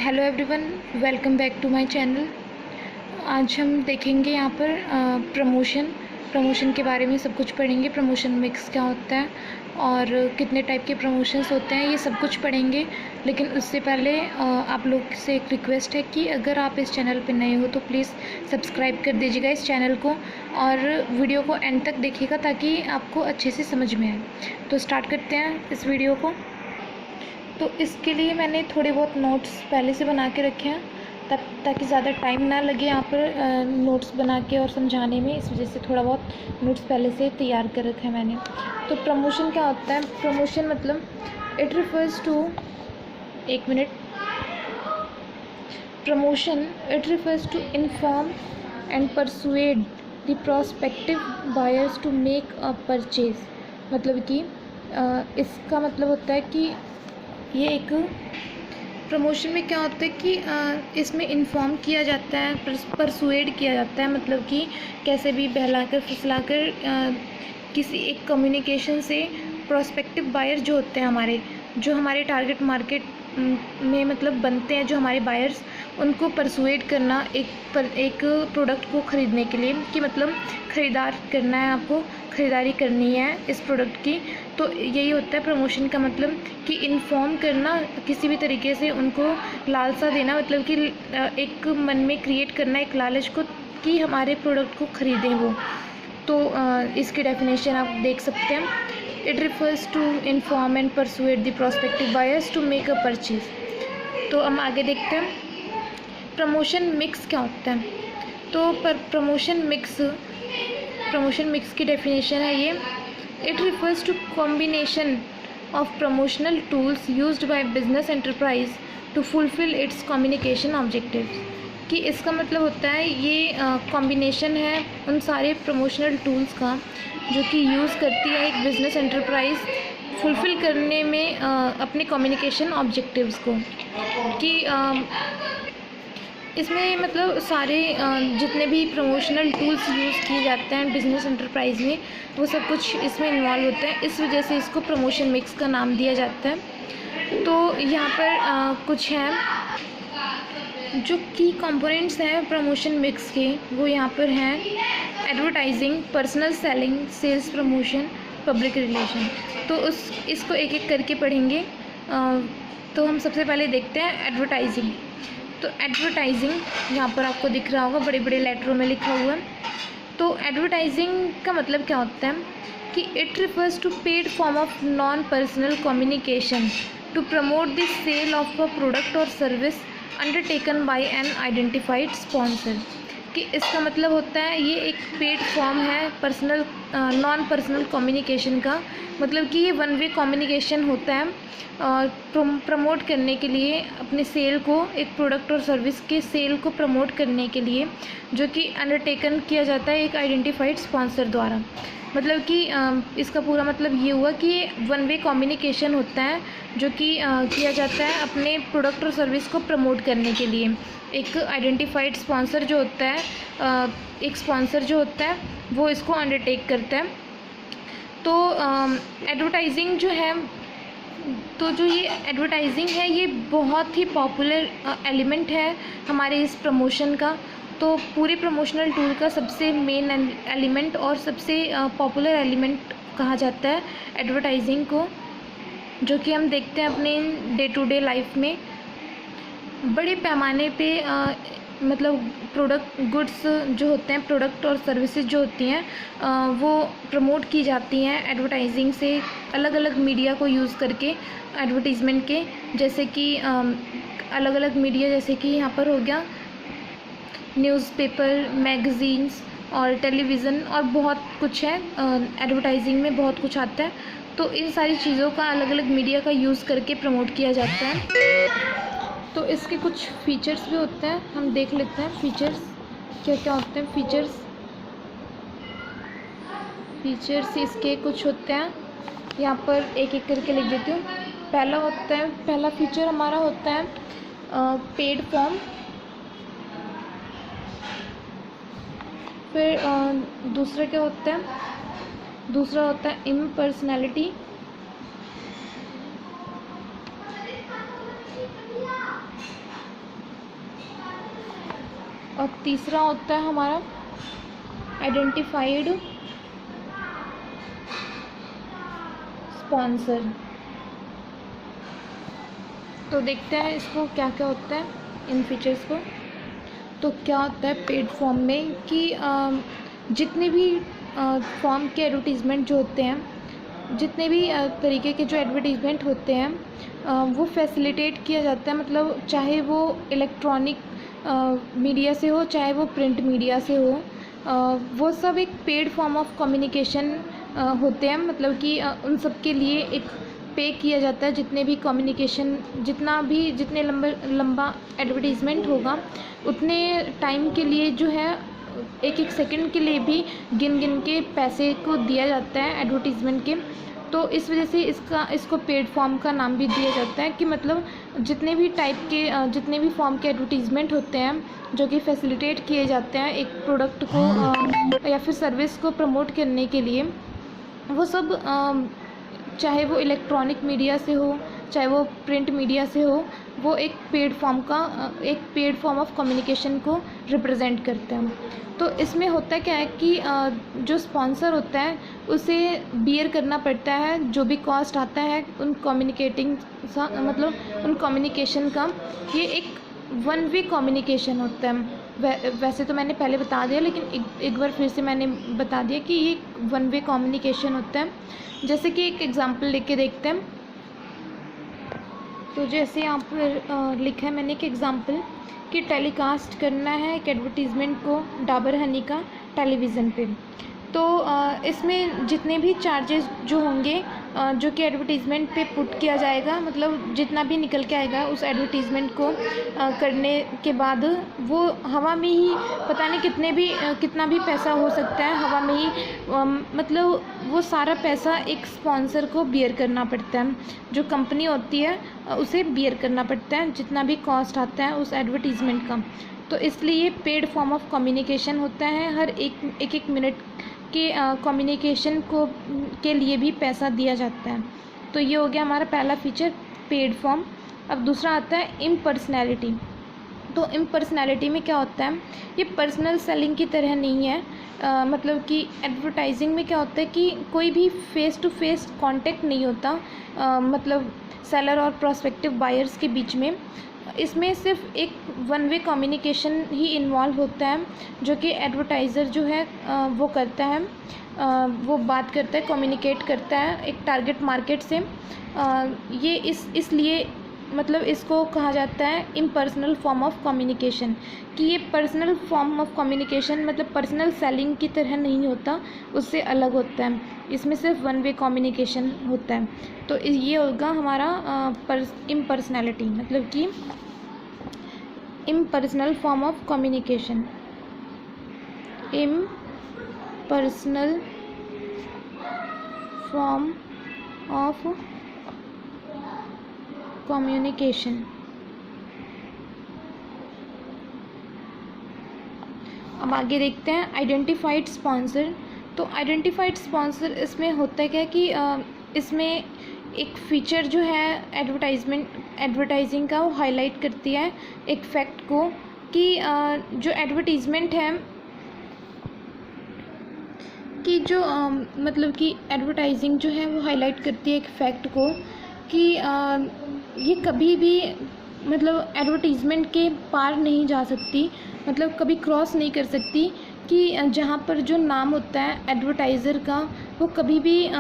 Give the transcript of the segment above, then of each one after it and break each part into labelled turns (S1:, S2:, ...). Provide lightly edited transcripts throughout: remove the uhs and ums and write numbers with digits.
S1: Hello everyone, welcome back to my channel. आज हम देखेंगे यहाँ पर प्रमोशन के बारे में सब कुछ पढ़ेंगे। प्रमोशन मिक्स क्या होता है और कितने टाइप के प्रमोशंस होते हैं, ये सब कुछ पढ़ेंगे। लेकिन उससे पहले आप लोग से एक रिक्वेस्ट है कि अगर आप इस चैनल पर नए हो तो प्लीज़ सब्सक्राइब कर दीजिएगा इस चैनल को और वीडियो को एंड तक देखिएगा ताकि आपको अच्छे से समझ में आए। तो स्टार्ट करते हैं इस वीडियो को। तो इसके लिए मैंने थोड़े बहुत नोट्स पहले से बना के रखे हैं ताकि ज़्यादा टाइम ना लगे यहाँ पर नोट्स बना के और समझाने में। इस वजह से थोड़ा बहुत नोट्स पहले से तैयार कर रखा है मैंने। तो प्रमोशन क्या होता है? प्रमोशन मतलब it refers to promotion it refers to inform and persuade the prospective buyers to make a purchase. मतलब कि इसका मतलब होता है कि ये एक प्रमोशन में क्या होता है कि इसमें इन्फॉर्म किया जाता है, परसुएड किया जाता है। मतलब कि कैसे भी बहलाकर फुसलाकर किसी एक कम्युनिकेशन से प्रोस्पेक्टिव बायर जो होते हैं जो हमारे टारगेट मार्केट में मतलब बनते हैं, जो हमारे बायर्स, उनको परसुएड करना एक प्रोडक्ट को ख़रीदने के लिए कि मतलब ख़रीदार करना है, आपको ख़रीदारी करनी है इस प्रोडक्ट की। तो यही होता है प्रमोशन का मतलब कि इन्फॉर्म करना, किसी भी तरीके से उनको लालसा देना, मतलब कि एक मन में क्रिएट करना एक लालच को कि हमारे प्रोडक्ट को ख़रीदें वो। तो इसकी डेफिनेशन आप देख सकते हैं। It refers to inform and persuade the prospective buyers to make a purchase. तो हम आगे देखते हैं प्रमोशन मिक्स क्या होता है। तो प्रमोशन मिक्स की डेफिनेशन है ये। It refers to combination of promotional tools used by business enterprise to fulfil its communication objectives. कि इसका मतलब होता है ये कॉम्बिनेशन है उन सारे प्रमोशनल टूल्स का जो कि यूज़ करती है एक बिज़नेस एंटरप्राइज फुलफ़िल करने में अपने कम्युनिकेशन ऑब्जेक्टिव्स को। कि इसमें मतलब सारे जितने भी प्रमोशनल टूल्स यूज़ किए जाते हैं बिज़नेस एंटरप्राइज में, वो सब कुछ इसमें इन्वॉल्व होते हैं। इस वजह से इसको प्रमोशन मिक्स का नाम दिया जाता है। तो यहाँ पर कुछ हैं जो की कंपोनेंट्स हैं प्रमोशन मिक्स के, वो यहाँ पर हैं advertising, personal selling, sales promotion, public relation. तो इसको एक एक करके पढ़ेंगे। तो हम सबसे पहले देखते हैं एडवर्टाइजिंग। तो एडवर्टाइजिंग यहाँ पर आपको दिख रहा होगा, बड़े बड़े लेटरों में लिखा हुआ। तो एडवर्टाइजिंग का मतलब क्या होता है कि it refers to paid form of non personal communication to promote the sale of a product और service undertaken by an identified sponsor. कि इसका मतलब होता है ये एक पेड फॉर्म है नॉन पर्सनल कम्युनिकेशन का। मतलब कि ये वन वे कम्युनिकेशन होता है प्रमोट करने के लिए अपने सेल को, एक प्रोडक्ट और सर्विस के सेल को प्रमोट करने के लिए, जो कि अंडरटेकन किया जाता है एक आइडेंटिफाइड स्पॉन्सर द्वारा। मतलब कि इसका पूरा मतलब ये हुआ कि वन वे कम्युनिकेशन होता है जो कि किया जाता है अपने प्रोडक्ट और सर्विस को प्रमोट करने के लिए। एक आइडेंटिफाइड स्पॉन्सर जो होता है, एक स्पॉन्सर जो होता है वो इसको अंडरटेक करता है। तो एडवर्टाइजिंग जो है, तो जो ये एडवर्टाइजिंग है ये बहुत ही पॉपुलर एलिमेंट है हमारे इस प्रमोशन का। तो पूरे प्रमोशनल टूल का सबसे मेन एलिमेंट और सबसे पॉपुलर एलिमेंट कहा जाता है एडवर्टाइजिंग को, जो कि हम देखते हैं अपने डे टू डे लाइफ में बड़े पैमाने पे। मतलब प्रोडक्ट गुड्स जो होते हैं, प्रोडक्ट और सर्विसेज जो होती हैं वो प्रमोट की जाती हैं एडवर्टाइजिंग से, अलग अलग मीडिया को यूज़ करके एडवर्टीज़मेंट के। जैसे कि अलग अलग मीडिया, जैसे कि यहाँ पर हो गया न्यूज़पेपर, मैगज़ीन्स और टेलीविज़न और बहुत कुछ है। एडवर्टाइजिंग में बहुत कुछ आता है। तो इन सारी चीज़ों का अलग अलग मीडिया का यूज़ करके प्रमोट किया जाता है। तो इसके कुछ फीचर्स भी होते हैं, हम देख लेते हैं फीचर्स क्या क्या होते हैं। फीचर्स इसके कुछ होते हैं, यहाँ पर एक एक करके लिख देती हूँ। पहला फीचर हमारा होता है पेड फॉर्म। फिर दूसरा क्या होता है? दूसरा होता है इम्पर्सनैलिटी। और तीसरा होता है हमारा आइडेंटिफाइड स्पॉन्सर। तो देखते हैं इसको क्या क्या होता है, इन फीचर्स को। तो क्या होता है पेड फॉर्म में कि जितने भी फॉर्म के एडवर्टीज़मेंट जो होते हैं, जितने भी तरीके के जो एडवर्टीज़मेंट होते हैं वो फैसिलिटेट किया जाता है, मतलब चाहे वो इलेक्ट्रॉनिक मीडिया से हो, चाहे वो प्रिंट मीडिया से हो, वो सब एक पेड फॉर्म ऑफ कम्युनिकेशन होते हैं। मतलब कि उन सब के लिए एक पे किया जाता है। जितने भी कम्युनिकेशन, जितने लंबा एडवर्टीज़मेंट होगा उतने टाइम के लिए जो है एक एक सेकंड के लिए भी गिन के पैसे को दिया जाता है एडवर्टीज़मेंट के। तो इस वजह से इसको पेड फॉर्म का नाम भी दिया जाता है कि मतलब जितने भी फॉर्म के एडवर्टीज़मेंट होते हैं जो कि फैसिलिटेट किए जाते हैं एक प्रोडक्ट को या फिर सर्विस को प्रमोट करने के लिए, वो सब चाहे वो इलेक्ट्रॉनिक मीडिया से हो, चाहे वो प्रिंट मीडिया से हो, वो एक पेड फॉर्म ऑफ कम्युनिकेशन को रिप्रेजेंट करते हैं। तो इसमें होता क्या है कि जो स्पॉन्सर होता है उसे बियर करना पड़ता है जो भी कॉस्ट आता है उन कम्युनिकेशन का। ये एक वन वे कम्युनिकेशन होता है। वैसे तो मैंने पहले बता दिया, लेकिन एक बार फिर से मैंने बता दिया कि ये वन वे कम्युनिकेशन होता है। जैसे कि एक एग्जांपल लेके देखते हैं। तो जैसे यहाँ पर लिखा है मैंने कि एग्जांपल कि टेलीकास्ट करना है एक एडवर्टीज़मेंट को डाबर हनी का टेलीविज़न पे। तो इसमें जितने भी चार्जेस जो होंगे जो कि एडवर्टीज़मेंट पे पुट किया जाएगा, मतलब जितना भी निकल के आएगा उस एडवर्टीज़मेंट को करने के बाद वो हवा में ही पता नहीं कितना भी पैसा हो सकता है हवा में ही, मतलब वो सारा पैसा एक स्पॉन्सर को बियर करना पड़ता है। जो कंपनी होती है उसे बियर करना पड़ता है जितना भी कॉस्ट आता है उस एडवर्टीज़मेंट का। तो इसलिए पेड फॉर्म ऑफ कम्युनिकेशन होता है। हर एक मिनट के कम्युनिकेशन के लिए भी पैसा दिया जाता है। तो ये हो गया हमारा पहला फीचर पेड फॉर्म। अब दूसरा आता है इम्पर्सनैलिटी। तो इम्पर्सनैलिटी में क्या होता है, ये पर्सनल सेलिंग की तरह नहीं है। मतलब कि एडवर्टाइजिंग में क्या होता है कि कोई भी फेस टू फेस कांटेक्ट नहीं होता, मतलब सेलर और प्रोस्पेक्टिव बायर्स के बीच में। इसमें सिर्फ एक वन वे कम्युनिकेशन ही इन्वॉल्व होता है जो कि एडवर्टाइज़र जो है वो करता है, वो बात करता है, कम्युनिकेट करता है एक टारगेट मार्केट से। ये इसलिए मतलब इसको कहा जाता है इम्पर्सनल फॉर्म ऑफ कम्युनिकेशन, कि ये पर्सनल फॉर्म ऑफ कम्युनिकेशन मतलब पर्सनल सेलिंग की तरह नहीं होता, उससे अलग होता है। इसमें सिर्फ वन वे कम्युनिकेशन होता है। तो ये होगा हमारा इम्पर्सनैलिटी, मतलब कि impersonal form of communication. Impersonal form of communication. अब आगे देखते हैं आइडेंटिफाइड स्पॉन्सर। तो आइडेंटिफाइड स्पॉन्सर इसमें होता है क्या कि इसमें एक फ़ीचर जो है एडवर्टाइजिंग का वो हाईलाइट करती है एक फैक्ट को कि जो एडवर्टीज़मेंट है कि जो मतलब कि एडवर्टाइजिंग जो है वो हाईलाइट करती है एक फैक्ट को कि ये कभी भी मतलब एडवर्टीज़मेंट के पार नहीं जा सकती, मतलब कभी क्रॉस नहीं कर सकती कि जहाँ पर जो नाम होता है एडवर्टाइज़र का वो कभी भी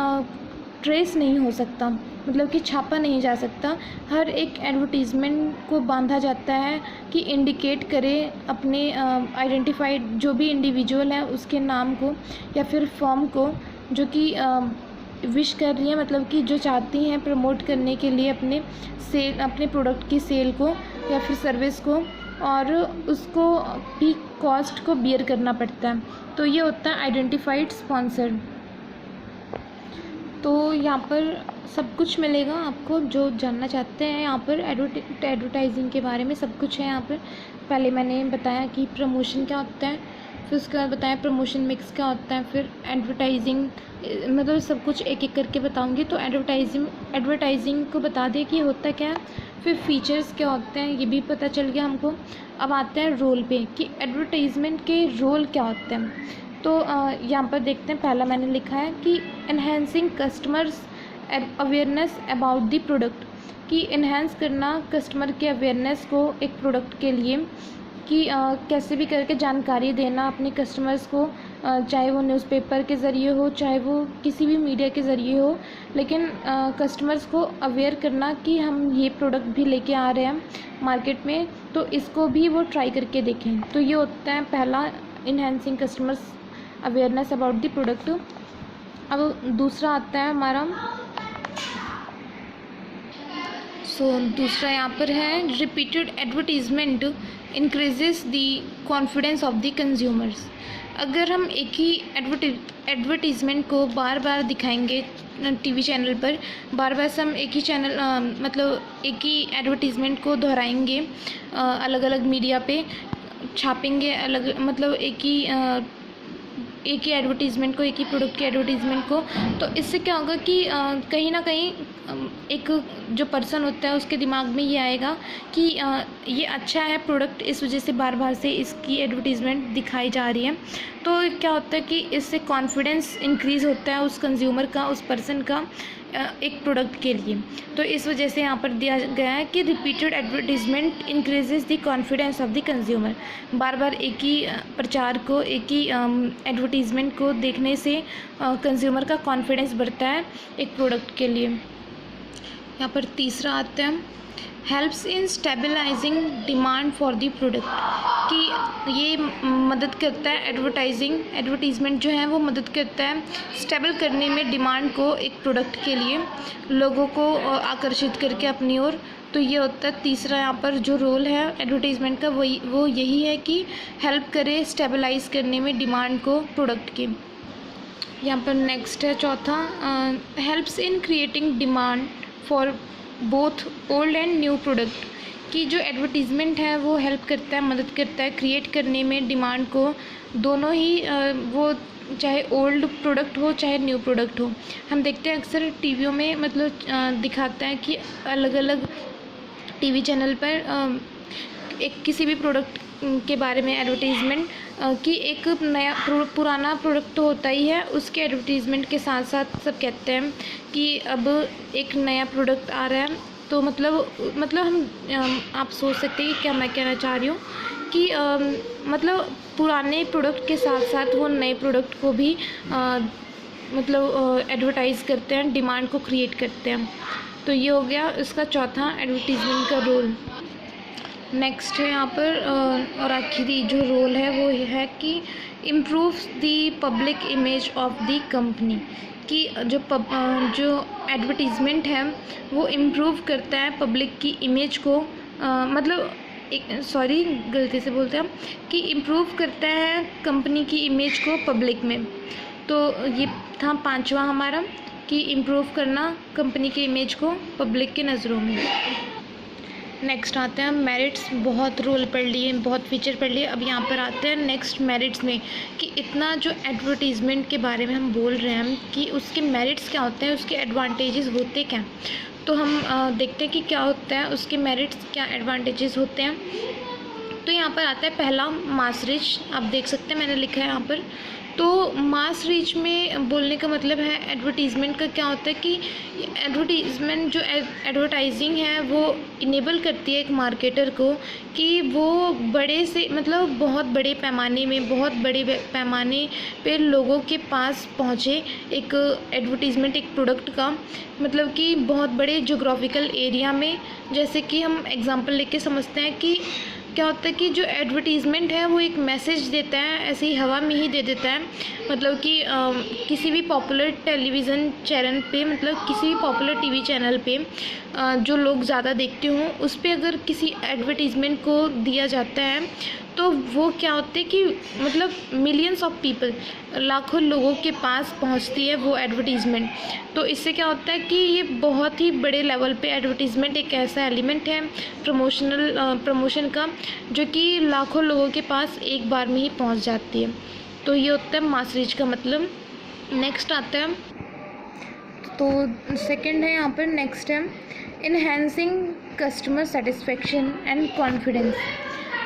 S1: ट्रेस नहीं हो सकता, मतलब कि छापा नहीं जा सकता। हर एक एडवर्टीज़मेंट को बांधा जाता है कि इंडिकेट करे अपने आइडेंटिफाइड जो भी इंडिविजुअल है उसके नाम को या फिर फर्म को जो कि विश कर रही है, मतलब कि जो चाहती हैं प्रमोट करने के लिए अपने प्रोडक्ट की सेल को या फिर सर्विस को, और उसको भी कॉस्ट को बियर करना पड़ता है। तो ये होता है आइडेंटिफाइड स्पॉन्सर। तो यहाँ पर सब कुछ मिलेगा आपको जो जानना चाहते हैं। यहाँ पर एडवर्टाइजिंग के बारे में सब कुछ है। यहाँ पर पहले मैंने बताया कि प्रमोशन क्या होता है, फिर उसके बाद बताया प्रमोशन मिक्स क्या होता है, फिर एडवर्टाइजिंग, मतलब सब कुछ एक एक करके बताऊंगी। तो एडवर्टाइजिंग को बता दें कि होता क्या है। फिर फीचर्स क्या होते हैं ये भी पता चल गया हमको। अब आते हैं रोल पे कि एडवर्टाइजमेंट के रोल क्या होते हैं। तो यहाँ पर देखते हैं, पहला मैंने लिखा है कि enhancing customers awareness about the product, कि इन्हेंस करना कस्टमर के अवेयरनेस को एक प्रोडक्ट के लिए, कि कैसे भी करके जानकारी देना अपने कस्टमर्स को, चाहे वो न्यूज़पेपर के ज़रिए हो, चाहे वो किसी भी मीडिया के ज़रिए हो, लेकिन कस्टमर्स को अवेयर करना कि हम ये प्रोडक्ट भी लेके आ रहे हैं मार्केट में, तो इसको भी वो ट्राई करके देखें। तो ये होता है पहला, enhancing customers awareness about the product. अब दूसरा आता है हमारा, दूसरा यहाँ पर है repeated advertisement increases the confidence of the consumers. अगर हम एक ही एडवर्टीज़मेंट को बार बार दिखाएंगे टीवी चैनल पर, बार बार से हम एक ही चैनल मतलब एक ही एडवर्टीज़मेंट को दोहराएंगे, अलग अलग मीडिया पे छापेंगे, अलग मतलब एक ही एडवर्टीज़मेंट को, एक ही प्रोडक्ट के एडवर्टीज़मेंट को, तो इससे क्या होगा कि कहीं ना कहीं एक जो पर्सन होता है उसके दिमाग में ये आएगा कि ये अच्छा है प्रोडक्ट, इस वजह से बार बार से इसकी एडवर्टीज़मेंट दिखाई जा रही है। तो क्या होता है कि इससे कॉन्फिडेंस इंक्रीज़ होता है उस कंज्यूमर का, उस पर्सन का एक प्रोडक्ट के लिए। तो इस वजह से यहाँ पर दिया गया है कि repeated advertisement increases the confidence of the consumer. बार बार एक ही प्रचार को, एक ही एडवर्टीज़मेंट को देखने से कंज्यूमर का कॉन्फिडेंस बढ़ता है एक प्रोडक्ट के लिए। यहाँ पर तीसरा आता है helps in stabilising demand for the product, कि ये मदद करता है, एडवर्टीज़मेंट जो है वो मदद करता है स्टेबल करने में डिमांड को एक प्रोडक्ट के लिए, लोगों को आकर्षित करके अपनी ओर। तो ये होता है तीसरा यहाँ पर जो रोल है एडवर्टीज़मेंट का, वो यही है कि हेल्प करे स्टेबलाइज करने में डिमांड को प्रोडक्ट की। यहाँ पर नेक्स्ट है चौथा, helps in creating demand for both old and new product, कि जो एडवर्टीज़मेंट है वो हेल्प करता है, मदद करता है क्रिएट करने में डिमांड को, दोनों ही, वो चाहे ओल्ड प्रोडक्ट हो चाहे न्यू प्रोडक्ट हो। हम देखते हैं अक्सर टीवियों में मतलब दिखाता है कि अलग अलग टीवी चैनल पर एक किसी भी प्रोडक्ट के बारे में एडवर्टीज़मेंट कि एक नया पुराना प्रोडक्ट तो होता ही है, उसके एडवर्टीज़मेंट के साथ साथ सब कहते हैं कि अब एक नया प्रोडक्ट आ रहा है। तो मतलब हम आप सोच सकते हैं कि क्या मैं कहना चाह रही हूँ कि मतलब पुराने प्रोडक्ट के साथ साथ वो नए प्रोडक्ट को भी मतलब एडवर्टाइज़ करते हैं, डिमांड को क्रिएट करते हैं। तो ये हो गया इसका चौथा एडवर्टीज़मेंट का रोल। नेक्स्ट है यहाँ पर और आखिरी जो रोल है वो है कि improve the public image of the company, कि जो एडवर्टीज़मेंट है वो इम्प्रूव करता है पब्लिक की इमेज को, गलती से बोलते हैं कि इम्प्रूव करता है कंपनी की इमेज को पब्लिक में। तो ये था पांचवा हमारा कि इम्प्रूव करना कंपनी की इमेज को पब्लिक की नज़रों में। नेक्स्ट आते हैं मेरिट्स, बहुत रोल पढ़ लिए, बहुत फीचर पढ़ लिए। अब यहाँ पर आते हैं नेक्स्ट मेरिट्स में कि इतना जो एडवर्टीज़मेंट के बारे में हम बोल रहे हैं कि उसके मेरिट्स क्या होते हैं, उसके एडवांटेजेस होते क्या। तो हम देखते हैं कि क्या होता है उसके मेरिट्स, क्या एडवांटेजेस होते हैं। तो यहाँ पर आता है पहला मास रीच, आप देख सकते हैं मैंने लिखा है यहाँ पर। तो मास रीच में बोलने का मतलब है एडवर्टीज़मेंट का क्या होता है कि एडवर्टीज़मेंट जो एडवर्टाइजिंग है वो इनेबल करती है एक मार्केटर को कि वो बड़े से मतलब बहुत बड़े पैमाने पे लोगों के पास पहुँचे एक एडवर्टीज़मेंट एक प्रोडक्ट का, मतलब कि बहुत बड़े जोग्राफिकल एरिया में। जैसे कि हम एग्जांपल लेके समझते हैं कि क्या होता है कि जो एडवर्टीज़मेंट है वो एक मैसेज देता है, ऐसे ही हवा में ही दे देता है। मतलब कि किसी भी पॉपुलर टेलीविज़न चैनल पे, मतलब किसी भी पॉपुलर टीवी चैनल पे जो लोग ज़्यादा देखते हों उस पे अगर किसी एडवर्टीज़मेंट को दिया जाता है तो वो क्या होता है कि मतलब मिलियंस ऑफ पीपल, लाखों लोगों के पास पहुंचती है वो एडवर्टीज़मेंट। तो इससे क्या होता है कि ये बहुत ही बड़े लेवल पे एडवर्टीज़मेंट एक ऐसा एलिमेंट है प्रमोशन का जो कि लाखों लोगों के पास एक बार में ही पहुंच जाती है। तो ये होता है मास रीच का मतलब। नेक्स्ट आता है, तो सेकंड है यहाँ पर, नेक्स्ट है enhancing customer satisfaction and confidence.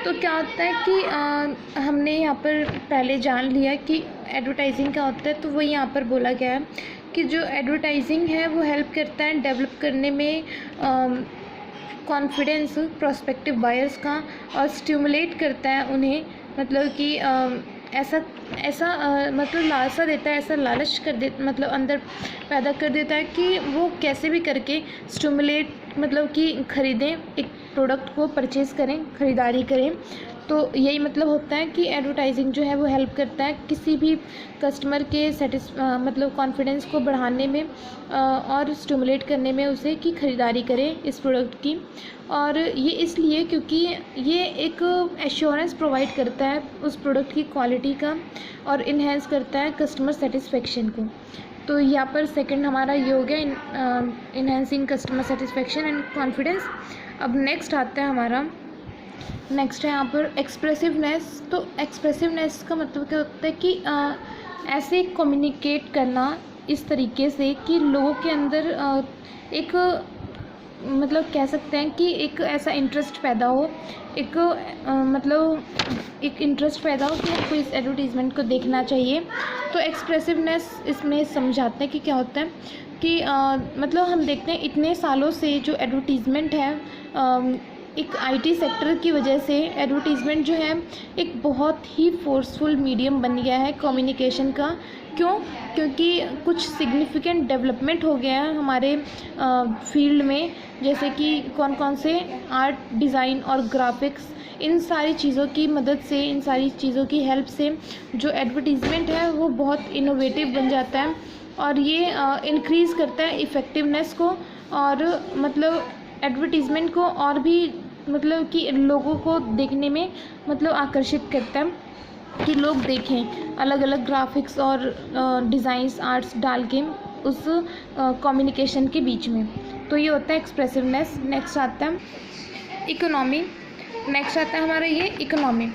S1: तो क्या होता है कि हमने यहाँ पर पहले जान लिया कि एडवर्टाइजिंग क्या होता है, तो वो यहाँ पर बोला गया है कि जो एडवर्टाइजिंग है वो हेल्प करता है डेवलप करने में कॉन्फिडेंस प्रोस्पेक्टिव बायर्स का, और स्टिमुलेट करता है उन्हें, मतलब कि मतलब लालसा देता है, ऐसा लालच कर दे, मतलब अंदर पैदा कर देता है कि वो कैसे भी करके स्टिमुलेट, मतलब कि ख़रीदें, एक प्रोडक्ट को परचेज़ करें, ख़रीदारी करें। तो यही मतलब होता है कि एडवर्टाइजिंग जो है वो हेल्प करता है किसी भी कस्टमर के मतलब कॉन्फिडेंस को बढ़ाने में और स्टिमुलेट करने में उसे कि ख़रीदारी करें इस प्रोडक्ट की। और ये इसलिए क्योंकि ये एक एश्योरेंस प्रोवाइड करता है उस प्रोडक्ट की क्वालिटी का, और इन्हेंस करता है कस्टमर सेटिस्फेक्शन को। तो यहाँ पर सेकंड हमारा ये हो गया enhancing customer satisfaction and confidence. अब नेक्स्ट आता है हमारा, नेक्स्ट है यहाँ पर एक्सप्रेसिवनेस। तो एक्सप्रेसिवनेस का मतलब क्या होता है कि ऐसे कम्युनिकेट करना इस तरीके से कि लोगों के अंदर एक मतलब कह सकते हैं कि एक ऐसा इंटरेस्ट पैदा हो, एक मतलब एक इंटरेस्ट पैदा हो कि हमको इस एडवर्टीज़मेंट को देखना चाहिए। तो एक्सप्रेसिवनेस इसमें समझाते हैं कि क्या होता है कि मतलब हम देखते हैं इतने सालों से जो एडवर्टीज़मेंट है, एक आईटी सेक्टर की वजह से एडवर्टीज़मेंट जो है एक बहुत ही फोर्सफुल मीडियम बन गया है कम्युनिकेशन का। क्यों? क्योंकि कुछ सिग्निफिकेंट डेवलपमेंट हो गया है हमारे फील्ड में, जैसे कि कौन कौन से आर्ट, डिज़ाइन और ग्राफिक्स, इन सारी चीज़ों की मदद से, इन सारी चीज़ों की हेल्प से जो एडवर्टीज़मेंट है वो बहुत इनोवेटिव बन जाता है, और ये इंक्रीज़ करता है इफ़ेक्टिवनेस को, और मतलब एडवर्टीज़मेंट को और भी मतलब कि लोगों को देखने में मतलब आकर्षित करता है कि लोग देखें अलग अलग ग्राफिक्स और डिज़ाइंस, आर्ट्स डाल के उस कम्युनिकेशन के बीच में। तो ये होता है एक्सप्रेसिवनेस। नेक्स्ट आता है इकोनॉमी। नेक्स्ट आता है हमारा ये इकोनॉमी।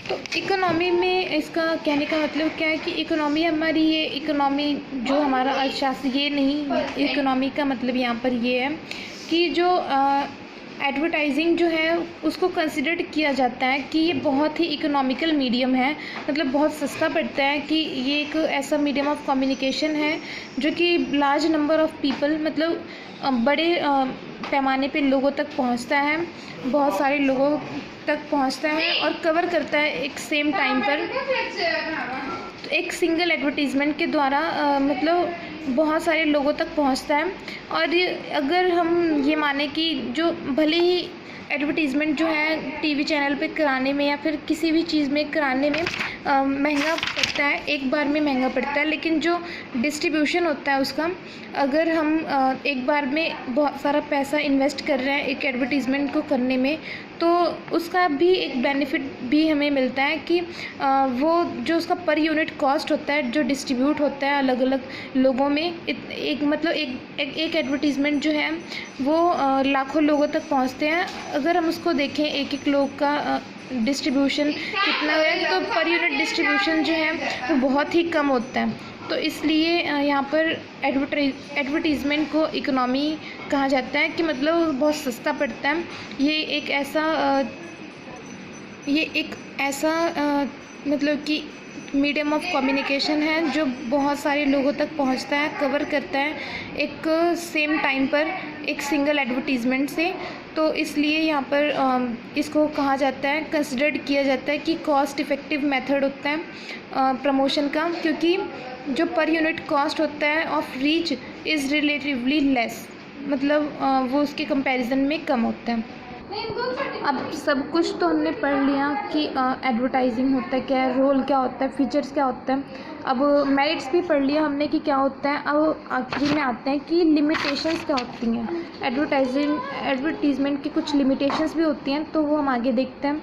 S1: तो इकोनॉमी में इसका कहने का मतलब क्या है कि इकोनॉमी हमारी, ये इकोनॉमी जो हमारा अर्थशास्त्र, ये नहीं, इकोनॉमी का मतलब यहाँ पर ये है कि जो एडवर्टाइजिंग जो है उसको कंसिडर किया जाता है कि ये बहुत ही इकोनॉमिकल मीडियम है, मतलब बहुत सस्ता पड़ता है, कि ये एक ऐसा मीडियम ऑफ कम्युनिकेशन है जो कि लार्ज नंबर ऑफ पीपल, मतलब बड़े पैमाने पे लोगों तक पहुंचता है, बहुत सारे लोगों तक पहुंचता है और कवर करता है एक सेम टाइम पर। तो एक सिंगल एडवर्टीज़मेंट के द्वारा मतलब बहुत सारे लोगों तक पहुंचता है। और अगर हम ये माने कि जो भले ही एडवर्टीज़मेंट जो है टीवी चैनल पे कराने में या फिर किसी भी चीज़ में कराने में महंगा पड़ता है, एक बार में महंगा पड़ता है, लेकिन जो डिस्ट्रीब्यूशन होता है उसका, अगर हम एक बार में बहुत सारा पैसा इन्वेस्ट कर रहे हैं एक एडवर्टीज़मेंट को करने में, तो उसका भी एक बेनिफिट भी हमें मिलता है कि वो जो उसका पर यूनिट कॉस्ट होता है जो डिस्ट्रीब्यूट होता है अलग अलग लोगों में, एक मतलब एक एडवर्टीज़मेंट जो है वो लाखों लोगों तक पहुंचते हैं। अगर हम उसको देखें एक एक लोग का डिस्ट्रीब्यूशन कितना है, तो पर यूनिट डिस्ट्रीब्यूशन जो है वो बहुत ही कम होता है। तो इसलिए यहाँ पर एडवर्टीज़मेंट को इकोनॉमी कहा जाता है कि मतलब बहुत सस्ता पड़ता है। ये एक ऐसा मतलब कि मीडियम ऑफ कम्युनिकेशन है जो बहुत सारे लोगों तक पहुंचता है, कवर करता है एक सेम टाइम पर एक सिंगल एडवर्टीज़मेंट से। तो इसलिए यहाँ पर इसको कहा जाता है, कंसिडर्ड किया जाता है कि कॉस्ट इफ़ेक्टिव मेथड होता है प्रमोशन का, क्योंकि जो पर यूनिट कॉस्ट होता है of reach is relatively less, मतलब वो उसके कंपैरिजन में कम होता है। अब सब कुछ तो हमने पढ़ लिया कि एडवर्टाइजिंग होता है क्या है, रोल क्या होता है, फीचर्स क्या होता है। अब मेरिट्स भी पढ़ लिया हमने कि क्या होता है। अब आखिरी में आते हैं कि लिमिटेशंस क्या होती हैं। एडवर्टीज़मेंट की कुछ लिमिटेशंस भी होती हैं, तो वो हम आगे देखते हैं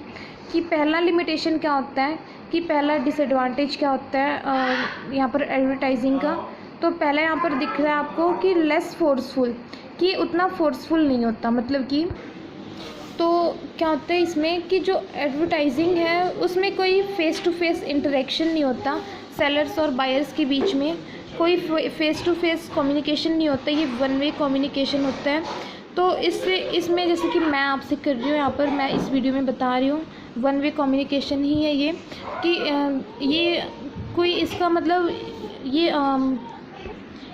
S1: कि पहला लिमिटेशन क्या होता है, कि पहला डिसएडवांटेज क्या होता है यहाँ पर एडवर्टाइजिंग का। तो पहला यहाँ पर दिख रहा है आपको कि लेस फोर्सफुल, कि उतना फोर्सफुल नहीं होता, मतलब कि तो क्या होता है इसमें कि जो एडवर्टाइजिंग है उसमें कोई फ़ेस टू फेस इंटरेक्शन नहीं होता, सेलर्स और बायर्स के बीच में कोई फ़ेस टू फेस कम्युनिकेशन नहीं होता, ये वन वे कम्युनिकेशन होता है। तो इसमें जैसे कि मैं आपसे कर रही हूँ, यहाँ पर मैं इस वीडियो में बता रही हूँ, वन वे कम्युनिकेशन ही है ये, कि ये कोई इसका मतलब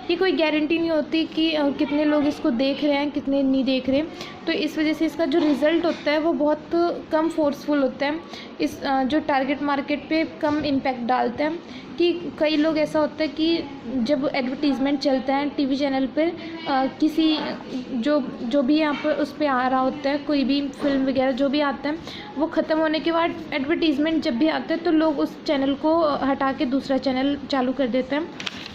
S1: ये कोई गारंटी नहीं होती कि कितने लोग इसको देख रहे हैं, कितने नहीं देख रहे। तो इस वजह से इसका जो रिज़ल्ट होता है वो बहुत कम फोर्सफुल होता है, इस जो टारगेट मार्केट पे कम इम्पैक्ट डालता है। कि कई लोग ऐसा होता है कि जब एडवर्टीज़मेंट चलता है टीवी चैनल पर, किसी जो भी यहाँ पर उस पर आ रहा होता है, कोई भी फिल्म वगैरह जो भी आता है, वो ख़त्म होने के बाद एडवर्टीज़मेंट जब भी आता है तो लोग उस चैनल को हटा के दूसरा चैनल चालू कर देते हैं।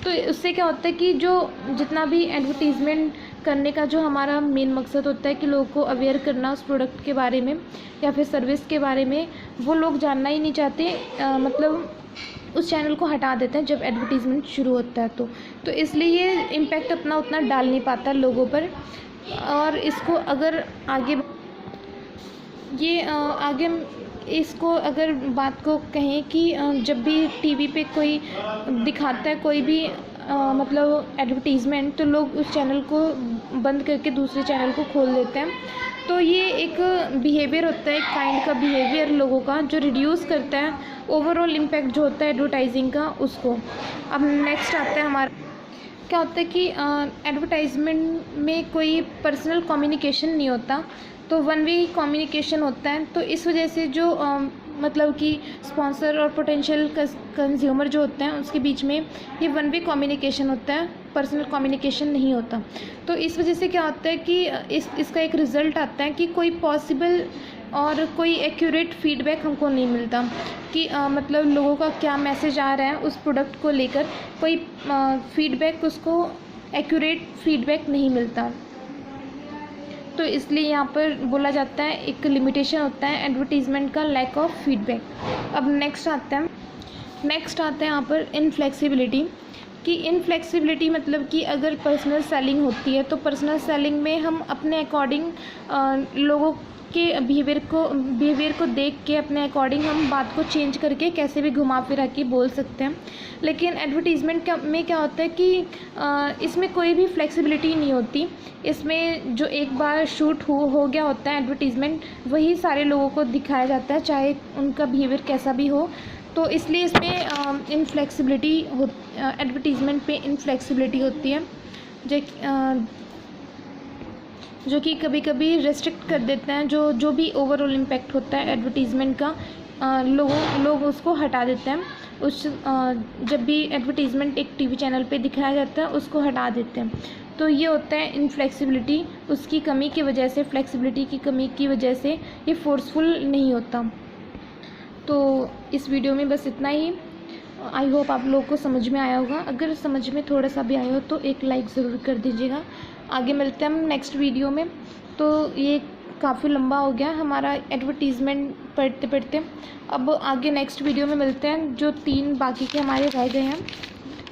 S1: तो उससे क्या होता है कि जो जितना भी एडवर्टीज़मेंट करने का जो हमारा मेन मकसद होता है कि लोगों को अवेयर करना उस प्रोडक्ट के बारे में या फिर सर्विस के बारे में, वो लोग जानना ही नहीं चाहते, मतलब उस चैनल को हटा देते हैं जब एडवर्टीज़मेंट शुरू होता है। तो इसलिए ये इम्पैक्ट अपना उतना डाल नहीं पाता लोगों पर। और इसको अगर आगे इसको अगर बात को कहें कि जब भी टीवी पे कोई दिखाता है कोई भी मतलब एडवर्टीज़मेंट, तो लोग उस चैनल को बंद करके दूसरे चैनल को खोल देते हैं। तो ये एक बिहेवियर होता है, एक काइंड का बिहेवियर लोगों का, जो रिड्यूस करता है ओवरऑल इम्पैक्ट जो होता है एडवर्टाइजिंग का उसको। अब नेक्स्ट आता है हमारा, क्या होता है कि एडवर्टाइजमेंट में कोई पर्सनल कम्युनिकेशन नहीं होता, तो वन वे कम्युनिकेशन होता है। तो इस वजह से जो मतलब कि स्पॉन्सर और पोटेंशियल कंज्यूमर जो होते हैं उसके बीच में ये वन वे कम्युनिकेशन होता है, पर्सनल कम्युनिकेशन नहीं होता। तो इस वजह से क्या होता है कि इसका एक रिज़ल्ट आता है कि कोई पॉसिबल और कोई एक्यूरेट फीडबैक हमको नहीं मिलता कि मतलब लोगों का क्या मैसेज आ रहा है उस प्रोडक्ट को लेकर, कोई फीडबैक, उसको एक्यूरेट फीडबैक नहीं मिलता। तो इसलिए यहाँ पर बोला जाता है एक लिमिटेशन होता है एडवर्टीज़मेंट का, लैक ऑफ फीडबैक। अब नेक्स्ट आता है यहाँ पर इनफ्लेक्सिबिलिटी। कि इनफ्लेक्सिबिलिटी मतलब कि अगर पर्सनल सेलिंग होती है तो पर्सनल सेलिंग में हम अपने अकॉर्डिंग लोगों के बिहेवियर को देख के अपने अकॉर्डिंग हम बात को चेंज करके कैसे भी घुमा फिरा के बोल सकते हैं। लेकिन एडवर्टीज़मेंट में क्या होता है कि इसमें कोई भी फ्लेक्सिबिलिटी नहीं होती। इसमें जो एक बार शूट हो गया होता है एडवर्टीज़मेंट, वही सारे लोगों को दिखाया जाता है, चाहे उनका बिहेवियर कैसा भी हो। तो इसलिए इसमें इनफ्लेक्सिबिलिटी एडवर्टीज़मेंट पे इनफ्लेक्सिबिलिटी होती है, जो कि कभी कभी रेस्ट्रिक्ट कर देते हैं जो भी ओवरऑल इम्पैक्ट होता है एडवर्टीज़मेंट का, लोग उसको हटा देते हैं। जब भी एडवर्टीज़मेंट एक टीवी चैनल पे दिखाया जाता है उसको हटा देते हैं। तो ये होता है इनफ्लेक्सिबिलिटी, उसकी कमी की वजह से, फ्लेक्सिबिलिटी की कमी की वजह से ये फोर्सफुल नहीं होता। तो इस वीडियो में बस इतना ही। आई होप आप लोगों को समझ में आया होगा। अगर समझ में थोड़ा सा भी आया हो तो एक लाइक ज़रूर कर दीजिएगा। आगे मिलते हैं हम नेक्स्ट वीडियो में। तो ये काफ़ी लंबा हो गया हमारा एडवर्टीज़मेंट पढ़ते पढ़ते। अब आगे नेक्स्ट वीडियो में मिलते हैं, जो 3 बाकी के हमारे रह गए हैं,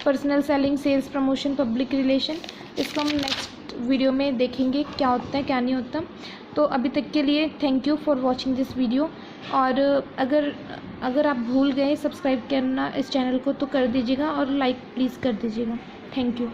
S1: personal selling, sales promotion, public relation. इसको हम नेक्स्ट वीडियो में देखेंगे क्या होता है क्या नहीं होता। तो अभी तक के लिए thank you for watching this video. और अगर आप भूल गए सब्सक्राइब करना इस चैनल को तो कर दीजिएगा, और लाइक प्लीज़ कर दीजिएगा। Thank you.